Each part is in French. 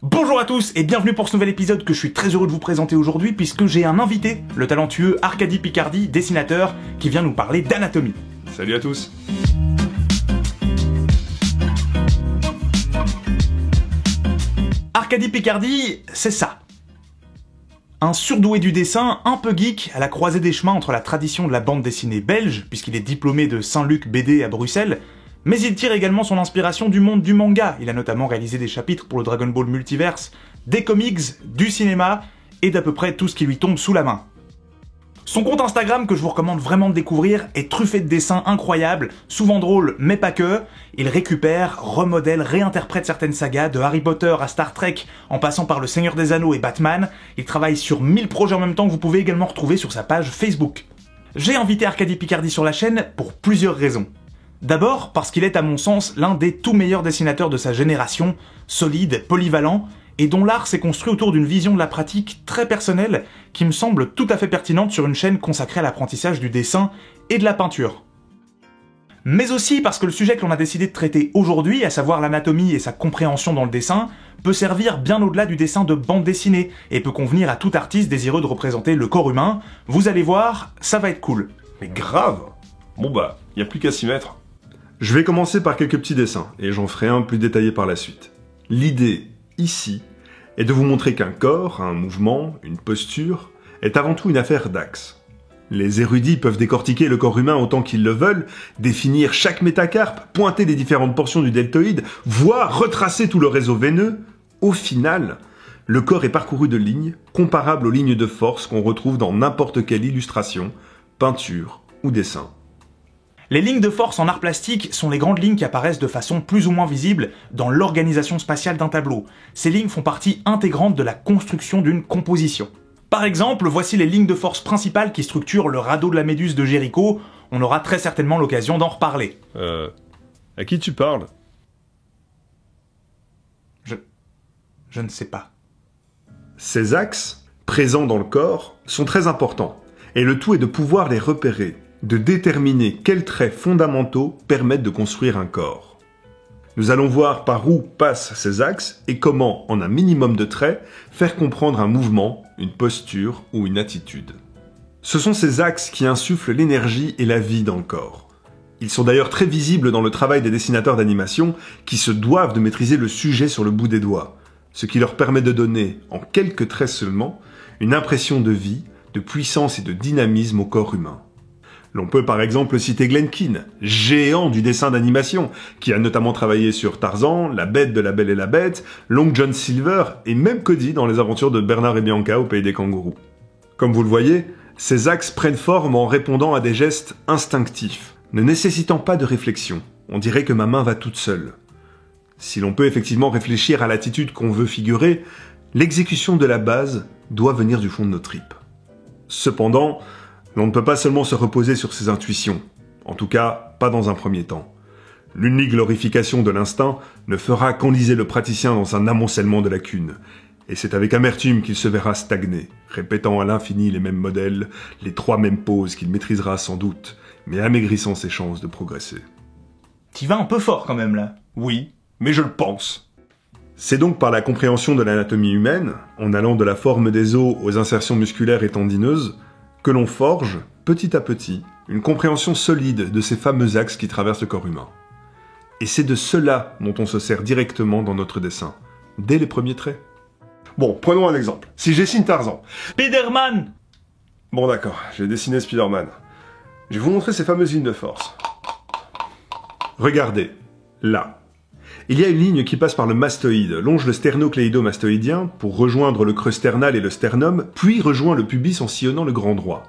Bonjour à tous et bienvenue pour ce nouvel épisode que je suis très heureux de vous présenter aujourd'hui puisque j'ai un invité, le talentueux Arkady Picardy, dessinateur, qui vient nous parler d'anatomie. Salut à tous. Arkady Picardy, c'est ça. Un surdoué du dessin, un peu geek, à la croisée des chemins entre la tradition de la bande dessinée belge, puisqu'il est diplômé de Saint-Luc BD à Bruxelles, mais il tire également son inspiration du monde du manga. Il a notamment réalisé des chapitres pour le Dragon Ball Multiverse, des comics, du cinéma, et d'à peu près tout ce qui lui tombe sous la main. Son compte Instagram, que je vous recommande vraiment de découvrir, est truffé de dessins incroyables, souvent drôles, mais pas que. Il récupère, remodèle, réinterprète certaines sagas, de Harry Potter à Star Trek, en passant par Le Seigneur des Anneaux et Batman. Il travaille sur 1000 projets en même temps que vous pouvez également retrouver sur sa page Facebook. J'ai invité Arkady Picardy sur la chaîne pour plusieurs raisons. D'abord, parce qu'il est à mon sens l'un des tout meilleurs dessinateurs de sa génération, solide, polyvalent, et dont l'art s'est construit autour d'une vision de la pratique très personnelle qui me semble tout à fait pertinente sur une chaîne consacrée à l'apprentissage du dessin et de la peinture. Mais aussi parce que le sujet que l'on a décidé de traiter aujourd'hui, à savoir l'anatomie et sa compréhension dans le dessin, peut servir bien au-delà du dessin de bande dessinée et peut convenir à tout artiste désireux de représenter le corps humain. Vous allez voir, ça va être cool. Mais grave. Bon bah, y a plus qu'à s'y mettre. Je vais commencer par quelques petits dessins, et j'en ferai un plus détaillé par la suite. L'idée, ici, est de vous montrer qu'un corps, un mouvement, une posture, est avant tout une affaire d'axes. Les érudits peuvent décortiquer le corps humain autant qu'ils le veulent, définir chaque métacarpe, pointer les différentes portions du deltoïde, voire retracer tout le réseau veineux. Au final, le corps est parcouru de lignes, comparables aux lignes de force qu'on retrouve dans n'importe quelle illustration, peinture ou dessin. Les lignes de force en art plastique sont les grandes lignes qui apparaissent de façon plus ou moins visible dans l'organisation spatiale d'un tableau. Ces lignes font partie intégrante de la construction d'une composition. Par exemple, voici les lignes de force principales qui structurent le radeau de la Méduse de Jéricho. On aura très certainement l'occasion d'en reparler. À qui tu parles? Je ne sais pas. Ces axes, présents dans le corps, sont très importants, et le tout est de pouvoir les repérer, de déterminer quels traits fondamentaux permettent de construire un corps. Nous allons voir par où passent ces axes et comment, en un minimum de traits, faire comprendre un mouvement, une posture ou une attitude. Ce sont ces axes qui insufflent l'énergie et la vie dans le corps. Ils sont d'ailleurs très visibles dans le travail des dessinateurs d'animation qui se doivent de maîtriser le sujet sur le bout des doigts, ce qui leur permet de donner, en quelques traits seulement, une impression de vie, de puissance et de dynamisme au corps humain. L'on peut par exemple citer Glen Keane, géant du dessin d'animation, qui a notamment travaillé sur Tarzan, La Bête de la Belle et la Bête, Long John Silver et même Cody dans les aventures de Bernard et Bianca au Pays des Kangourous. Comme vous le voyez, ces axes prennent forme en répondant à des gestes instinctifs, ne nécessitant pas de réflexion. On dirait que ma main va toute seule. Si l'on peut effectivement réfléchir à l'attitude qu'on veut figurer, l'exécution de la base doit venir du fond de nos tripes. Cependant, l'on ne peut pas seulement se reposer sur ses intuitions, en tout cas pas dans un premier temps. L'unique glorification de l'instinct ne fera qu'enliser le praticien dans un amoncellement de lacunes, et c'est avec amertume qu'il se verra stagner, répétant à l'infini les mêmes modèles, les 3 mêmes poses qu'il maîtrisera sans doute, mais amaigrissant ses chances de progresser. T'y vas un peu fort quand même là. Oui, mais je le pense. C'est donc par la compréhension de l'anatomie humaine, en allant de la forme des os aux insertions musculaires et tendineuses, que l'on forge, petit à petit, une compréhension solide de ces fameux axes qui traversent le corps humain. Et c'est de cela dont on se sert directement dans notre dessin, dès les premiers traits. Bon, prenons un exemple. Si je dessine Tarzan. Spider-Man! Bon d'accord, j'ai dessiné Spider-Man. Je vais vous montrer ces fameuses lignes de force. Regardez, là. Il y a une ligne qui passe par le mastoïde, longe le sternocléido-mastoïdien pour rejoindre le creux sternal et le sternum, puis rejoint le pubis en sillonnant le grand droit.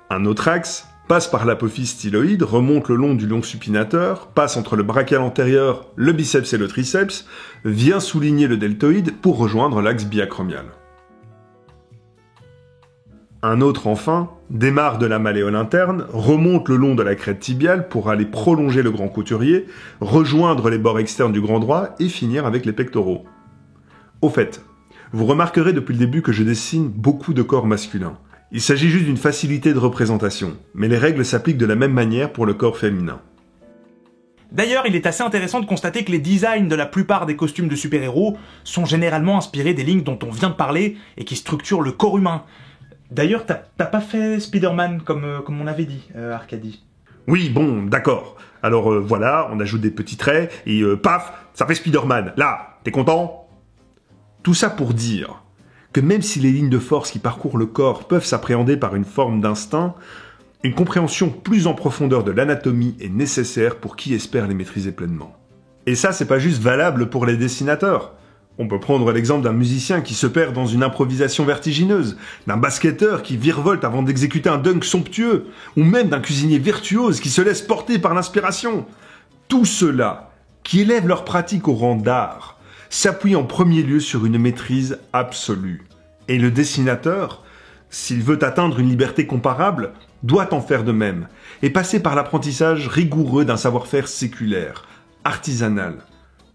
Un autre axe passe par l'apophyse styloïde, remonte le long du long supinateur, passe entre le brachial antérieur, le biceps et le triceps, vient souligner le deltoïde pour rejoindre l'axe biacromial. Un autre, enfin, démarre de la malléole interne, remonte le long de la crête tibiale pour aller prolonger le grand couturier, rejoindre les bords externes du grand droit et finir avec les pectoraux. Au fait, vous remarquerez depuis le début que je dessine beaucoup de corps masculins. Il s'agit juste d'une facilité de représentation, mais les règles s'appliquent de la même manière pour le corps féminin. D'ailleurs, il est assez intéressant de constater que les designs de la plupart des costumes de super-héros sont généralement inspirés des lignes dont on vient de parler et qui structurent le corps humain. D'ailleurs, t'as pas fait Spider-Man comme on avait dit, Arcadie. Oui, bon, d'accord. Alors voilà, on ajoute des petits traits, et paf, ça fait Spider-Man. Là, t'es content? Tout ça pour dire que même si les lignes de force qui parcourent le corps peuvent s'appréhender par une forme d'instinct, une compréhension plus en profondeur de l'anatomie est nécessaire pour qui espère les maîtriser pleinement. Et ça, c'est pas juste valable pour les dessinateurs. On peut prendre l'exemple d'un musicien qui se perd dans une improvisation vertigineuse, d'un basketteur qui virevolte avant d'exécuter un dunk somptueux, ou même d'un cuisinier virtuose qui se laisse porter par l'inspiration. Tous ceux-là, qui élèvent leur pratique au rang d'art, s'appuient en premier lieu sur une maîtrise absolue. Et le dessinateur, s'il veut atteindre une liberté comparable, doit en faire de même, et passer par l'apprentissage rigoureux d'un savoir-faire séculaire, artisanal,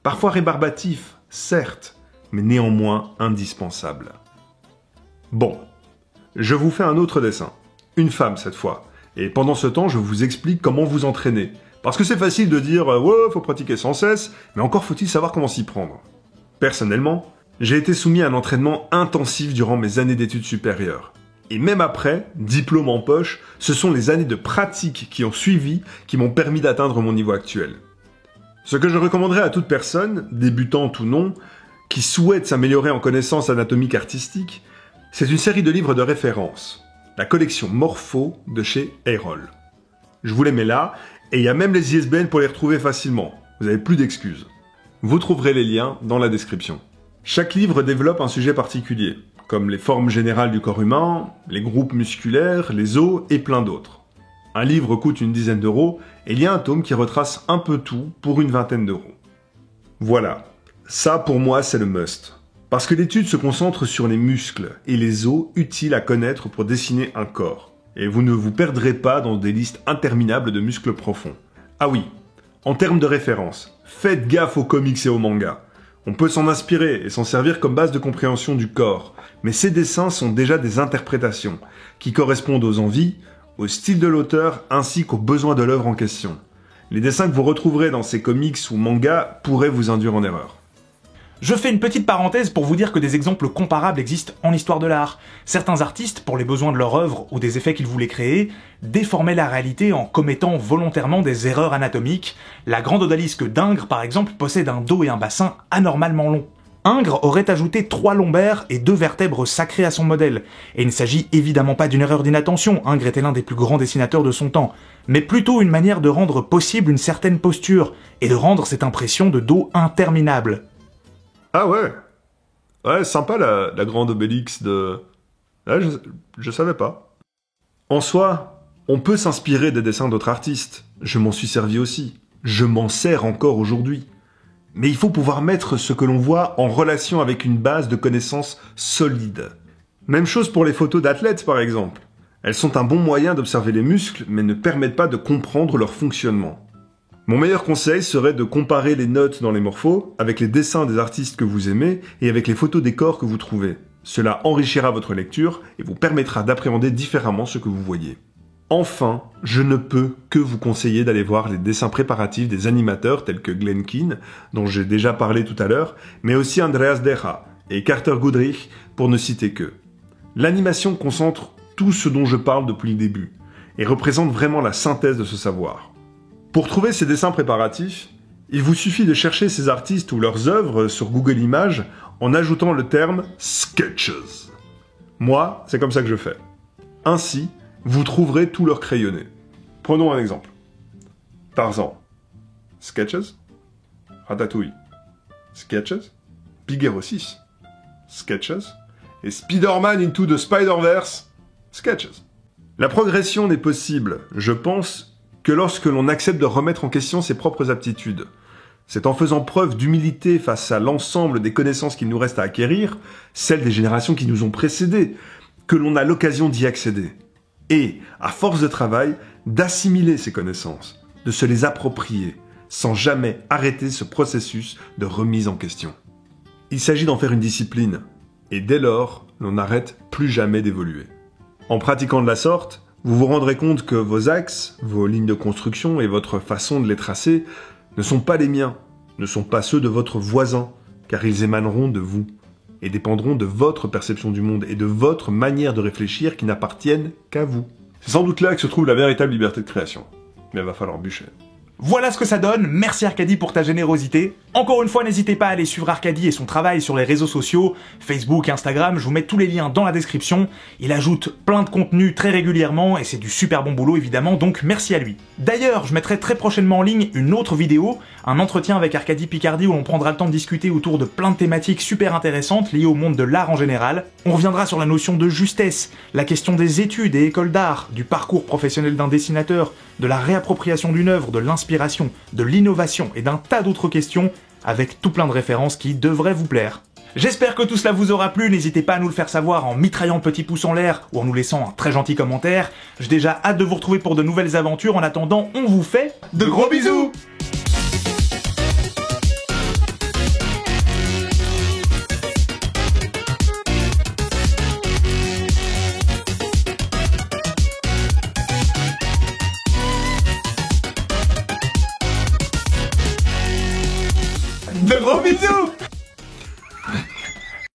parfois rébarbatif, certes, mais néanmoins indispensable. Bon, je vous fais un autre dessin, une femme cette fois, et pendant ce temps je vous explique comment vous entraîner, parce que c'est facile de dire « ouais, faut pratiquer sans cesse », mais encore faut-il savoir comment s'y prendre. Personnellement, j'ai été soumis à un entraînement intensif durant mes années d'études supérieures. Et même après, diplôme en poche, ce sont les années de pratique qui ont suivi qui m'ont permis d'atteindre mon niveau actuel. Ce que je recommanderais à toute personne, débutante ou non, qui souhaite s'améliorer en connaissances anatomiques artistiques, c'est une série de livres de référence, la collection Morpho de chez Erol. Je vous les mets là, et il y a même les ISBN pour les retrouver facilement, vous n'avez plus d'excuses. Vous trouverez les liens dans la description. Chaque livre développe un sujet particulier, comme les formes générales du corps humain, les groupes musculaires, les os et plein d'autres. Un livre coûte une dizaine d'euros et il y a un tome qui retrace un peu tout pour une vingtaine d'euros. Voilà, ça pour moi c'est le must. Parce que l'étude se concentre sur les muscles et les os utiles à connaître pour dessiner un corps. Et vous ne vous perdrez pas dans des listes interminables de muscles profonds. Ah oui, en termes de référence, faites gaffe aux comics et aux mangas. On peut s'en inspirer et s'en servir comme base de compréhension du corps, mais ces dessins sont déjà des interprétations, qui correspondent aux envies, au style de l'auteur ainsi qu'aux besoins de l'œuvre en question. Les dessins que vous retrouverez dans ces comics ou mangas pourraient vous induire en erreur. Je fais une petite parenthèse pour vous dire que des exemples comparables existent en histoire de l'art. Certains artistes, pour les besoins de leur œuvre ou des effets qu'ils voulaient créer, déformaient la réalité en commettant volontairement des erreurs anatomiques. La grande odalisque d'Ingres, par exemple, possède un dos et un bassin anormalement longs. Ingres aurait ajouté 3 lombaires et 2 vertèbres sacrées à son modèle. Et il ne s'agit évidemment pas d'une erreur d'inattention, Ingres était l'un des plus grands dessinateurs de son temps, mais plutôt une manière de rendre possible une certaine posture, et de rendre cette impression de dos interminable. Ah ouais. Ouais, sympa la grande Obélix de... Ouais, je savais pas. En soi, on peut s'inspirer des dessins d'autres artistes. Je m'en suis servi aussi. Je m'en sers encore aujourd'hui. Mais il faut pouvoir mettre ce que l'on voit en relation avec une base de connaissances solide. Même chose pour les photos d'athlètes, par exemple. Elles sont un bon moyen d'observer les muscles, mais ne permettent pas de comprendre leur fonctionnement. Mon meilleur conseil serait de comparer les notes dans les morphos avec les dessins des artistes que vous aimez et avec les photos des corps que vous trouvez. Cela enrichira votre lecture et vous permettra d'appréhender différemment ce que vous voyez. Enfin, je ne peux que vous conseiller d'aller voir les dessins préparatifs des animateurs tels que Glenn Keane, dont j'ai déjà parlé tout à l'heure, mais aussi Andreas Decha et Carter Goodrich, pour ne citer qu'eux. L'animation concentre tout ce dont je parle depuis le début et représente vraiment la synthèse de ce savoir. Pour trouver ces dessins préparatifs, il vous suffit de chercher ces artistes ou leurs œuvres sur Google Images en ajoutant le terme « sketches ». Moi, c'est comme ça que je fais. Ainsi, vous trouverez tous leurs crayonnés. Prenons un exemple. Tarzan. Sketches. Ratatouille. Sketches. Figaro 6. Sketches. Et Spider-Man Into the Spider-Verse. Sketches. La progression n'est possible, je pense, que lorsque l'on accepte de remettre en question ses propres aptitudes. C'est en faisant preuve d'humilité face à l'ensemble des connaissances qu'il nous reste à acquérir, celles des générations qui nous ont précédés, que l'on a l'occasion d'y accéder. Et, à force de travail, d'assimiler ces connaissances, de se les approprier, sans jamais arrêter ce processus de remise en question. Il s'agit d'en faire une discipline, et dès lors, l'on n'arrête plus jamais d'évoluer. En pratiquant de la sorte, vous vous rendrez compte que vos axes, vos lignes de construction et votre façon de les tracer ne sont pas les miens, ne sont pas ceux de votre voisin, car ils émaneront de vous, et dépendront de votre perception du monde et de votre manière de réfléchir qui n'appartiennent qu'à vous. C'est sans doute là que se trouve la véritable liberté de création. Mais il va falloir bûcher. Voilà ce que ça donne, merci Arcadie pour ta générosité. Encore une fois, n'hésitez pas à aller suivre Arcadie et son travail sur les réseaux sociaux, Facebook, Instagram, je vous mets tous les liens dans la description. Il ajoute plein de contenu très régulièrement et c'est du super bon boulot évidemment, donc merci à lui. D'ailleurs, je mettrai très prochainement en ligne une autre vidéo, un entretien avec Arcadie Picardie où l'on prendra le temps de discuter autour de plein de thématiques super intéressantes liées au monde de l'art en général. On reviendra sur la notion de justesse, la question des études et écoles d'art, du parcours professionnel d'un dessinateur, de la réappropriation d'une œuvre, de l'inspiration, de l'innovation et d'un tas d'autres questions, avec tout plein de références qui devraient vous plaire. J'espère que tout cela vous aura plu, n'hésitez pas à nous le faire savoir en mitraillant le petit pouce en l'air ou en nous laissant un très gentil commentaire. J'ai déjà hâte de vous retrouver pour de nouvelles aventures, en attendant, on vous fait de gros bisous. De gros bisous.